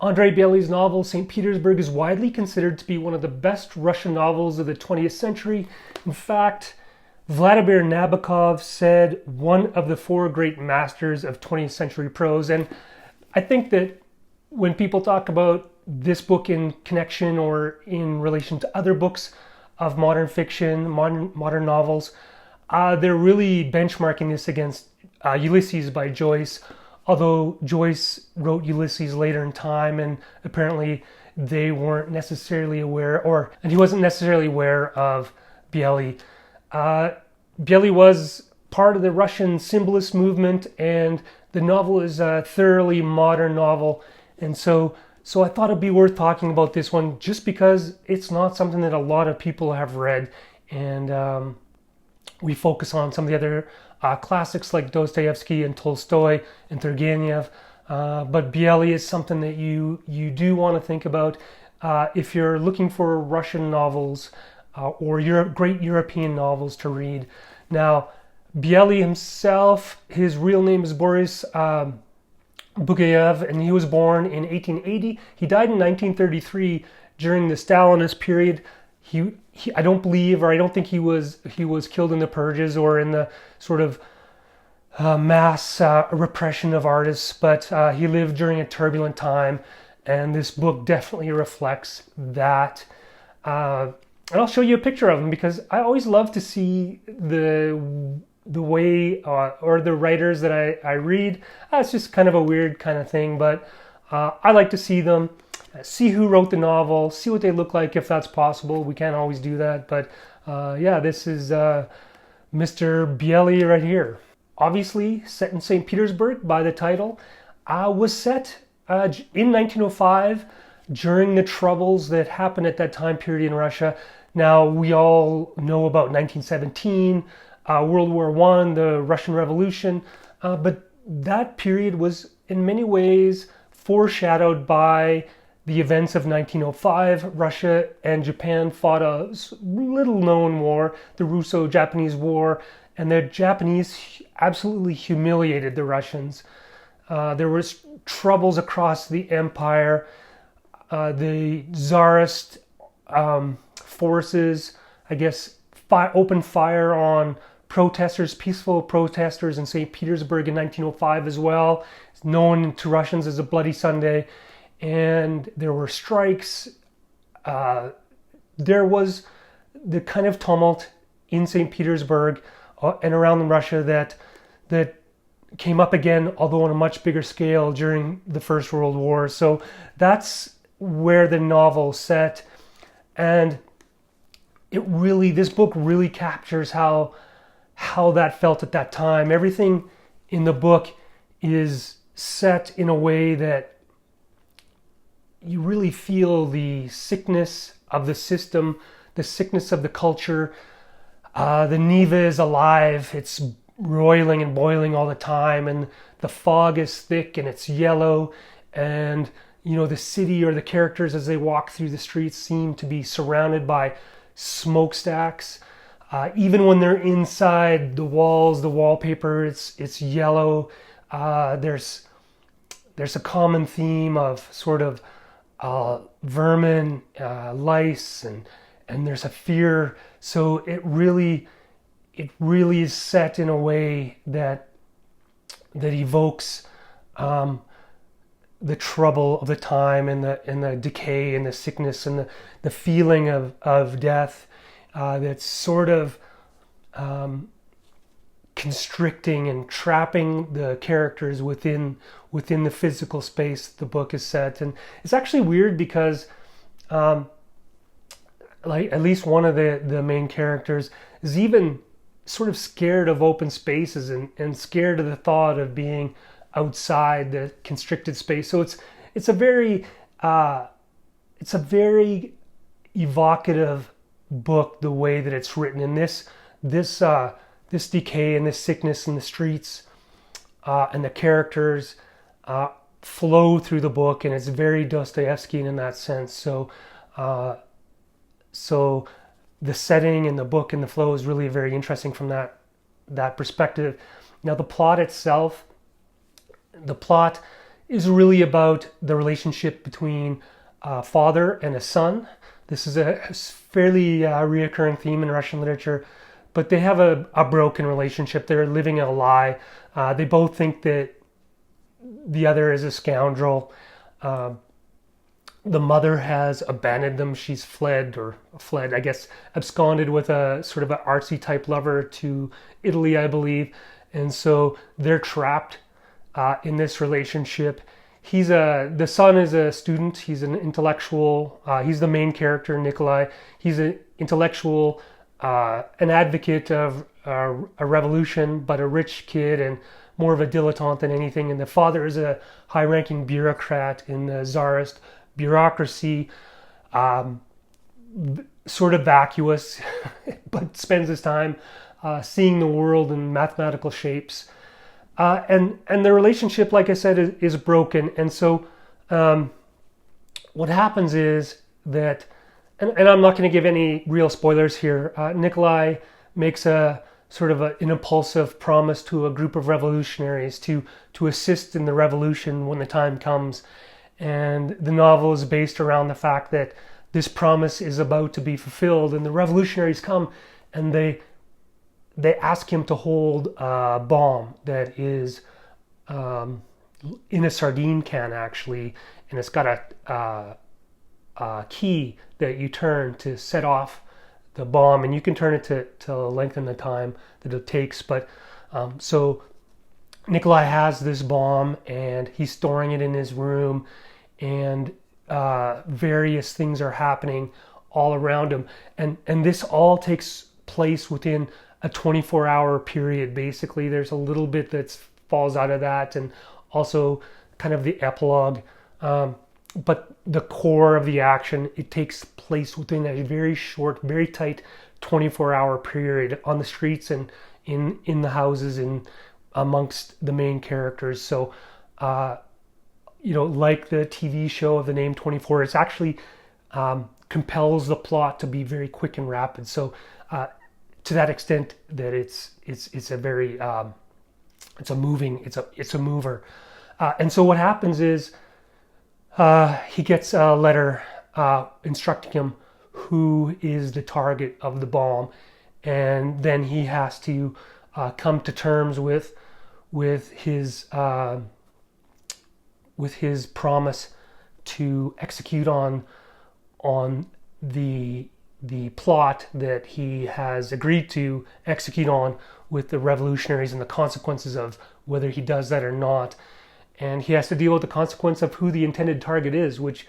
Andrey Biely's novel St. Petersburg is widely considered to be one of the best Russian novels of the 20th century. In fact, Vladimir Nabokov said one of the four great masters of 20th century prose. And I think that when people talk about this book in connection or in relation to other books of modern fiction, modern novels, they're really benchmarking this against Ulysses by Joyce, although Joyce wrote Ulysses later in time, and apparently they weren't necessarily aware, and he wasn't necessarily aware of Biely. Biely was part of the Russian symbolist movement, and the novel is a thoroughly modern novel, and so I thought it'd be worth talking about this one just because it's not something that a lot of people have read, and we focus on some of the other classics like Dostoevsky and Tolstoy and Turgenev, but Biely is something that you do want to think about if you're looking for Russian novels or great European novels to read. Now, Biely himself, his real name is Boris Bugayev, and he was born in 1880. He died in 1933 during the Stalinist period. I don't think he was killed in the purges or in the sort of mass repression of artists, but he lived during a turbulent time, and this book definitely reflects that. And I'll show you a picture of him because I always love to see the way or the writers that I read. It's just kind of a weird kind of thing, but I like to see them. See who wrote the novel, see what they look like if that's possible. We can't always do that, but yeah, this is Mr. Biely right here. Obviously, set in St. Petersburg by the title, was set in 1905 during the troubles that happened at that time period in Russia. Now, we all know about 1917, World War I, the Russian Revolution, but that period was in many ways foreshadowed by the events of 1905. Russia and Japan fought a little-known war, the Russo-Japanese War, and the Japanese absolutely humiliated the Russians. There was troubles across the empire. The Tsarist forces, I guess, opened fire on protesters, peaceful protesters in St. Petersburg in 1905 as well. It's known to Russians as a Bloody Sunday. And there were strikes. There was the kind of tumult in St. Petersburg and around Russia that came up again, although on a much bigger scale during the First World War. So that's where the novel set, and this book really captures how that felt at that time. Everything in the book is set in a way that you really feel the sickness of the system, the sickness of the culture. The Neva is alive. It's roiling and boiling all the time, and the fog is thick and it's yellow, and the city or the characters as they walk through the streets seem to be surrounded by smokestacks. Even when they're inside the walls, the wallpaper, it's yellow. There's a common theme of sort of vermin, lice, and there's a fear. So it really is set in a way that evokes the trouble of the time and the decay and the sickness and the feeling of death that's sort of constricting and trapping the characters within the physical space the book is set. And it's actually weird because like at least one of the main characters is even sort of scared of open spaces and scared of the thought of being outside the constricted space. So it's a very evocative book, the way that it's written. And this decay and this sickness in the streets and the characters flow through the book, and it's very Dostoevskian in that sense. So the setting and the book and the flow is really very interesting from that perspective. Now the plot itself, is really about the relationship between a father and a son. This is a fairly reoccurring theme in Russian literature, but they have a broken relationship. They're living a lie. They both think that the other is a scoundrel. The mother has abandoned them. She's fled, I guess, absconded with a sort of an artsy type lover to Italy, I believe. And so they're trapped in this relationship. The son is a student. He's an intellectual. He's the main character, Nikolai. He's an intellectual, an advocate of a revolution, but a rich kid and more of a dilettante than anything. And the father is a high-ranking bureaucrat in the Tsarist bureaucracy, sort of vacuous, but spends his time seeing the world in mathematical shapes. And the relationship, like I said, is broken. And so what happens is that, and I'm not going to give any real spoilers here, Nikolai makes a sort of an impulsive promise to a group of revolutionaries to assist in the revolution when the time comes. And the novel is based around the fact that this promise is about to be fulfilled, and the revolutionaries come and they ask him to hold a bomb that is in a sardine can, actually, and it's got a key that you turn to set off the bomb, and you can turn it to lengthen the time that it takes. But so Nikolai has this bomb, and he's storing it in his room, and various things are happening all around him, and this all takes place within a 24-hour period. Basically, there's a little bit that falls out of that, and also kind of the epilogue, but the core of the action, it takes place within a very short, very tight 24-hour period on the streets and in the houses and amongst the main characters. So like the TV show of the name 24, it's actually compels the plot to be very quick and rapid. So to that extent that it's a very it's a mover. And so what happens is he gets a letter instructing him who is the target of the bomb, and then he has to come to terms with his promise to execute on the plot that he has agreed to execute on with the revolutionaries, and the consequences of whether he does that or not. And he has to deal with the consequence of who the intended target is, which,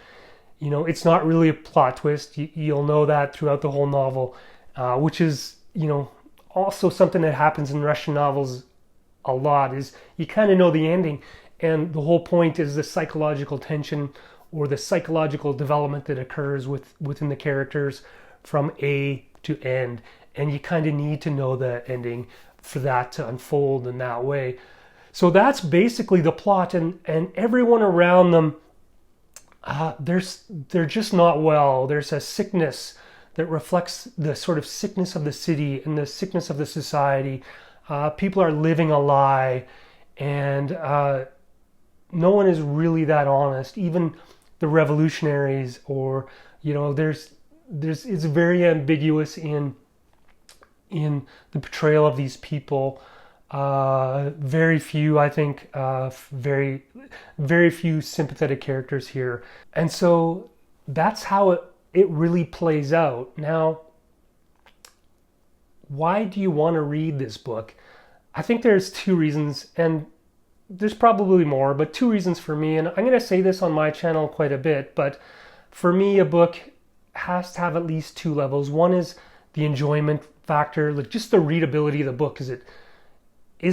it's not really a plot twist. You'll know that throughout the whole novel, which is, also something that happens in Russian novels a lot, is you kind of know the ending. And the whole point is the psychological tension or the psychological development that occurs within the characters from A to end. And you kind of need to know the ending for that to unfold in that way. So that's basically the plot. And everyone around them, they're just not well. There's a sickness that reflects the sort of sickness of the city and the sickness of the society. People are living a lie, and no one is really that honest. Even the revolutionaries, or it's very ambiguous in the portrayal of these people. Very few, I think, very, very few sympathetic characters here. And so that's how it really plays out. Now, why do you want to read this book? I think there's two reasons, and there's probably more, but two reasons for me. And I'm going to say this on my channel quite a bit, but for me, a book has to have at least two levels. One is the enjoyment factor, like just the readability of the book. Is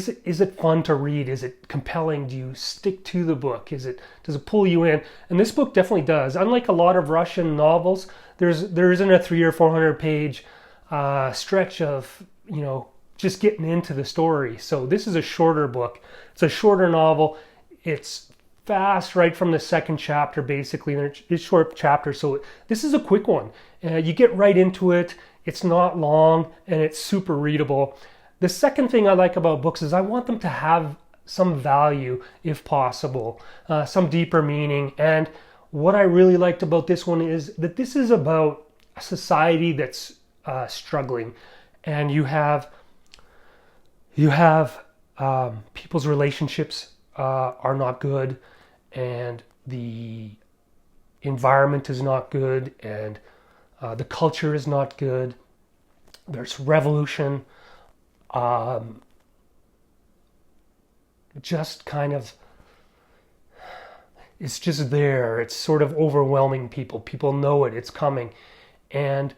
it fun to read? Is it compelling? Do you stick to the book? Does it pull you in? And this book definitely does. Unlike a lot of Russian novels, there isn't a 300 or 400 page stretch of just getting into the story. So this is a shorter book. It's a shorter novel. It's fast right from the second chapter, basically. It's short chapters, so this is a quick one. You get right into it. It's not long, and it's super readable. The second thing I like about books is I want them to have value, if possible, some deeper meaning. And what I really liked about this one is that this is about a society that's struggling, and you have people's relationships are not good, and the environment is not good, and the culture is not good. There's revolution, just kind of, it's just there. It's sort of overwhelming people. People know it. It's coming, and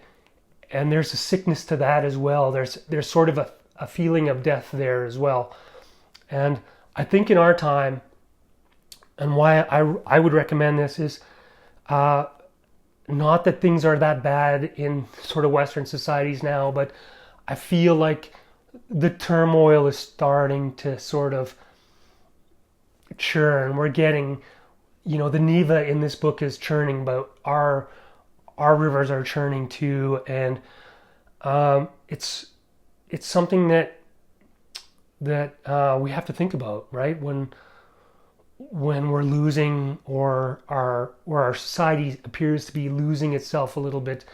there's a sickness to that as well. There's sort of a feeling of death there as well. And I think in our time, and why I would recommend this is, not that things are that bad in sort of Western societies now, but I feel like the turmoil is starting to sort of churn. We're getting, the Neva in this book is churning, but our rivers are churning too, and it's something that we have to think about, right? When we're losing, or our society appears to be losing itself a little bit,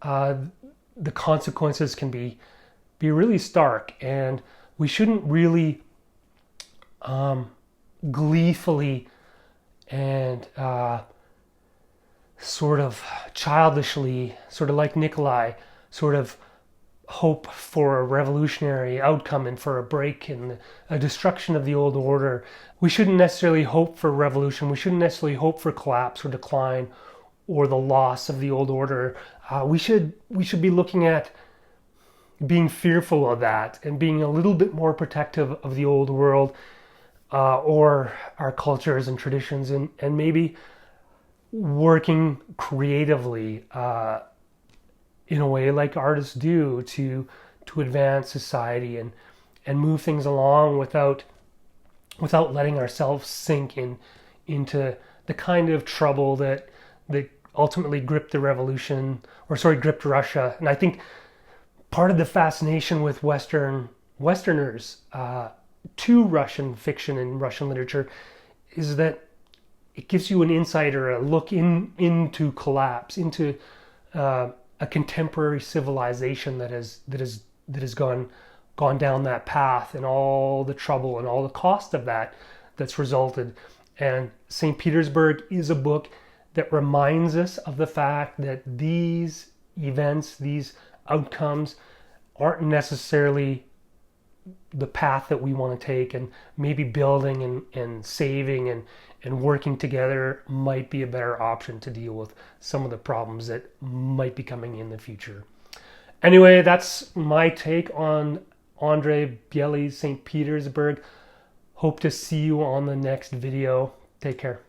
the consequences can be really stark, and we shouldn't really gleefully and sort of childishly, sort of like Nikolai, sort of hope for a revolutionary outcome and for a break and a destruction of the old order. We shouldn't necessarily hope for revolution. We shouldn't necessarily hope for collapse or decline or the loss of the old order. We should be looking at being fearful of that and being a little bit more protective of the old world, or our cultures and traditions, and maybe working creatively in a way like artists do to advance society and move things along without letting ourselves sink into the kind of trouble that ultimately gripped gripped Russia. And I think part of the fascination with Westerners to Russian fiction and Russian literature is that it gives you an insight or a look into collapse, into a contemporary civilization that has gone down that path, and all the trouble and all the cost of that's resulted. And St. Petersburg is a book that reminds us of the fact that these events, these outcomes, aren't necessarily the path that we want to take, and maybe building and saving and working together might be a better option to deal with some of the problems that might be coming in the future. Anyway, that's my take on Andrey Biely's St. Petersburg. Hope to see you on the next video. Take care.